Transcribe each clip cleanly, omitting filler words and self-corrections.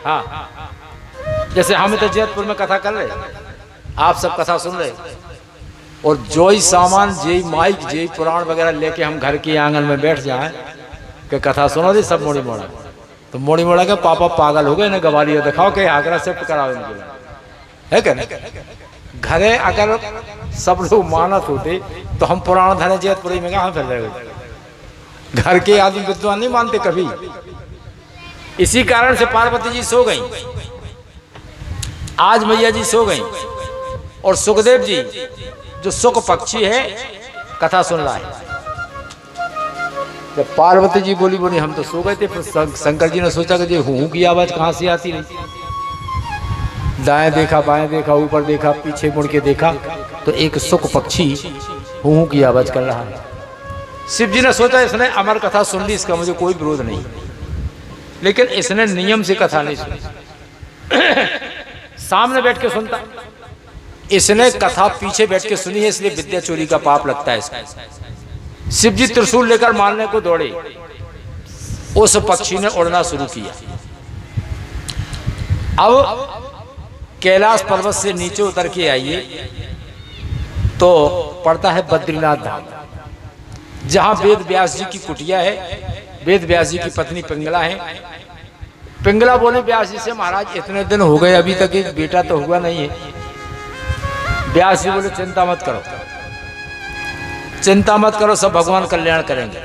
हाँ, जैसे हम तो जैतपुर में कथा कर रहे, आप सब कथा सुन रहे, और जो ही सामान जे माइक जे पुराण वगैरह लेके हम घर के आंगन में बैठ जाए कि कथा सुनो दी, सब मोड़ी मोड़ा, तो मोड़ी मोड़ा के पापा पागल हो गए ना, गवालिया दिखाओ के आगरा शिफ्ट कराओ इनके, है क्या? घरे अगर सब लोग मानत होते तो हम पुराण धने जैतपुरी में कहाँ फिर रहे? घर के आदमी विद्वान नहीं मानते कभी। इसी कारण से पार्वती जी सो गई, आज मैया जी सो गई, और सुखदेव जी जो सुख पक्षी है कथा सुन रहा है। जब पार्वती जी बोली बोली हम तो सो गए थे, फिर शंकर जी ने सोचा कि हूँ की आवाज कहाँ से आती रही। दाएं देखा, बाएं देखा, ऊपर देखा, पीछे मुड़ के देखा, तो एक सुख पक्षी हूँ की आवाज कर रहा है। शिव जी ने सोचा इसने अमर कथा सुन ली, इसका मुझे कोई विरोध नहीं, लेकिन इसने नियम से कथा नहीं सुनी, सामने बैठ के सुनता। इसने कथा पीछे बैठ के सुनी है, इसलिए विद्या चोरी का पाप लगता है इसको। शिव जी त्रिशूल लेकर मारने को दौड़े, उस पक्षी ने उड़ना शुरू किया। अब कैलाश पर्वत से नीचे उतर के आइए तो पड़ता है बद्रीनाथ धाम, जहां वेद व्यास जी की कुटिया है। वेद व्यास जी की पत्नी पिंगला है। पिंगला बोले व्यास जी से, महाराज इतने दिन हो गए अभी तक एक बेटा तो हुआ नहीं है। व्यास जी बोले चिंता मत करो, चिंता मत करो, सब भगवान कल्याण करेंगे।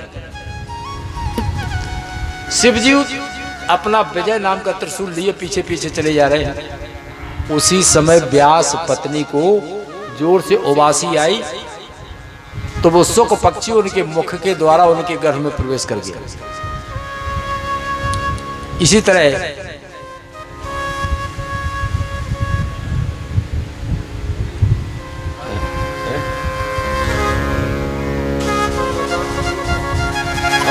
शिव जी अपना विजय नाम का त्रिशूल लिए पीछे पीछे चले जा रहे हैं। उसी समय व्यास पत्नी को जोर से उबासी आई, तो वो सुख पक्षी उनके मुख के द्वारा उनके गर्भ में प्रवेश कर गया। इसी तरह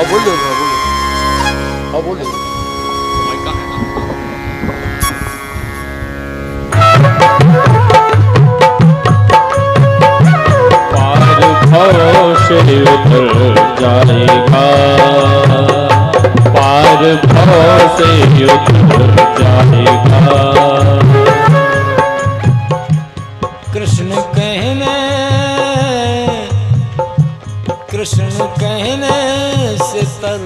बोलो से उतर जाएगा, पार भाव से उतर जाएगा। कृष्ण कहने से तर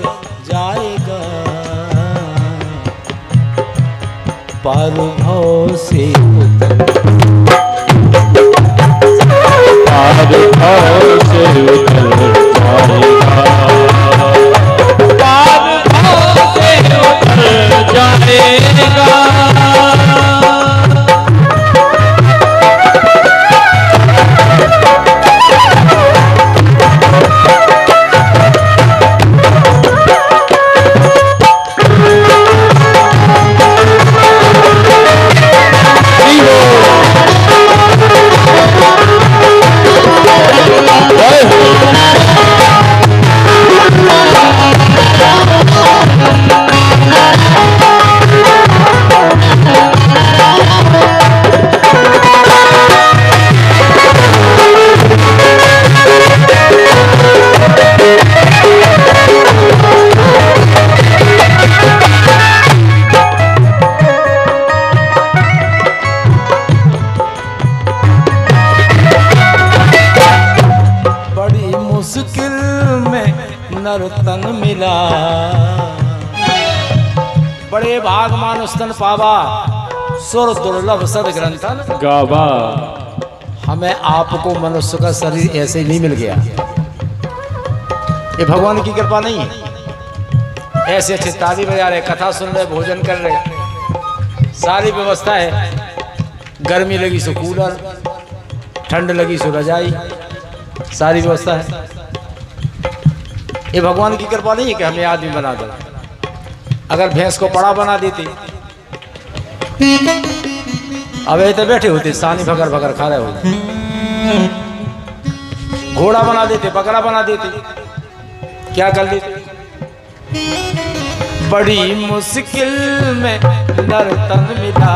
जाएगा, पार भाव से उतर, पार भाव से उतर जाएगा, पार भाव से उतर जाएगा। नर्तन मिला, बड़े भाग मानुष तन पावा, सुर दुर्लभ सद ग्रंथन गावा। हमें आपको मनुष्य का शरीर ऐसे ही नहीं मिल गया, ये भगवान की कृपा नहीं है। ऐसे अच्छे ताली बजा रहे, कथा सुन रहे, भोजन कर रहे, सारी व्यवस्था है। गर्मी लगी सो कूलर, ठंड लगी सो रजाई, सारी व्यवस्था है। ये भगवान की कृपा नहीं है कि हमें आदमी बना दे। अगर भैंस को पड़ा बना देते, अब तो बैठे होते सानी भगर भगर खा रहे होते, घोड़ा बना देते, बकरा बना देते, क्या कर लेते। बड़ी मुश्किल में नर्तन मिला,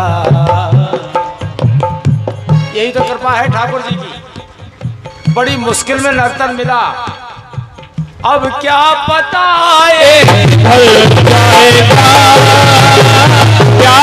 यही तो कृपा है ठाकुर जी की। बड़ी मुश्किल में नर्तन मिला, अब क्या पता है ढल जाएगा, क्या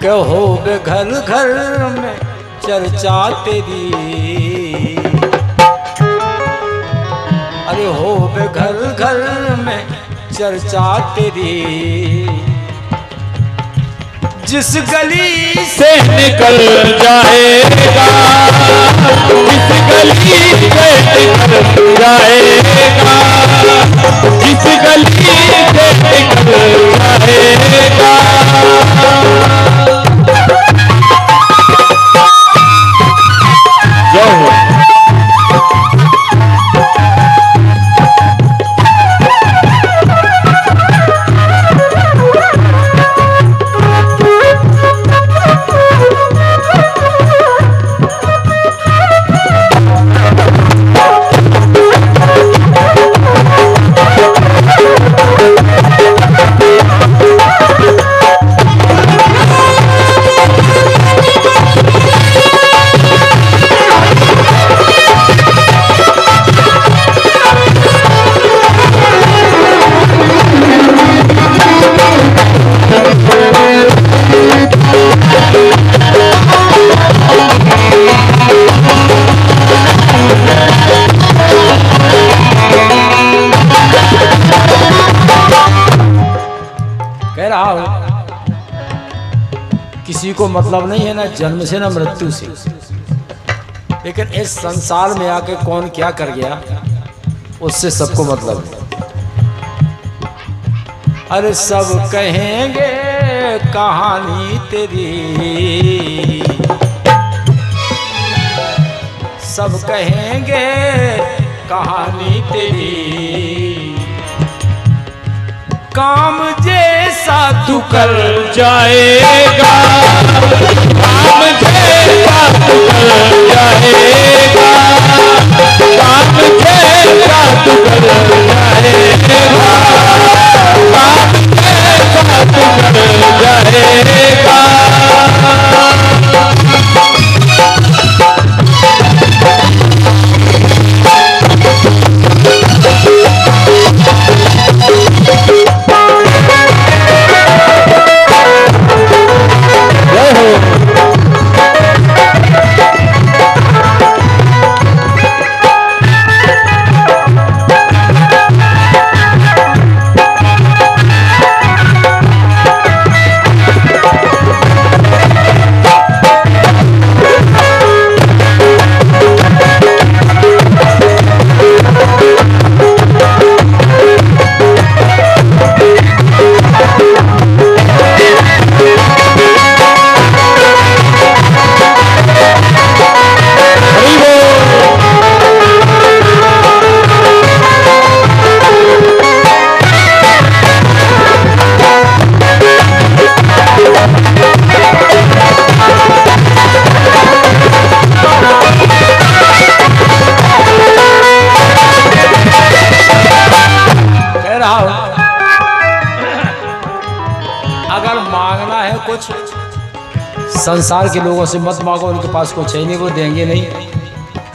कहो बे घर घर में चर्चा तेरी, अरे हो बे घर घर में चर्चा तेरी, जिस गली से निकल जाएगा, जिस गली से निकल जाएगा, जिस गली से निकल जाएगा। जो हो किसी को मतलब नहीं है ना जन्म से ना मृत्यु से, लेकिन इस संसार में आके कौन क्या कर गया उससे सबको मतलब है। अरे सब कहेंगे कहानी तेरी, सब कहेंगे कहानी तेरी, काम जैसा तू कर जाएगा, काम जैसा तू कर जाएगा, काम जैसा तू कर जाएगा, काम जैसा तू कर जाएगा। अगर मांगना है कुछ संसार के लोगों से मत मांगो, उनके पास कुछ है नहीं, वो देंगे नहीं,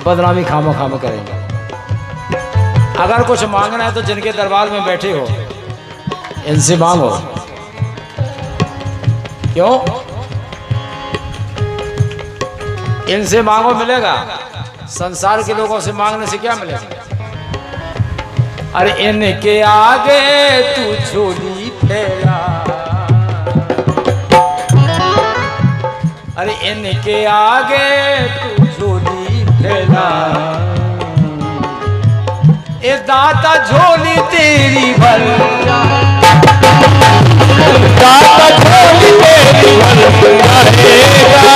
बदनामी खामा खामा करेंगे। अगर कुछ मांगना है तो जिनके दरबार में बैठे हो इनसे मांगो। क्यों? इनसे मांगो मिलेगा, संसार के लोगों से मांगने से क्या मिलेगा? अरे इनके आगे तू झोली फैला, अरे इनके आगे तू झोली फैला, ए दाता झोली तेरी भर दाता झोली तेरी भर जाएगा,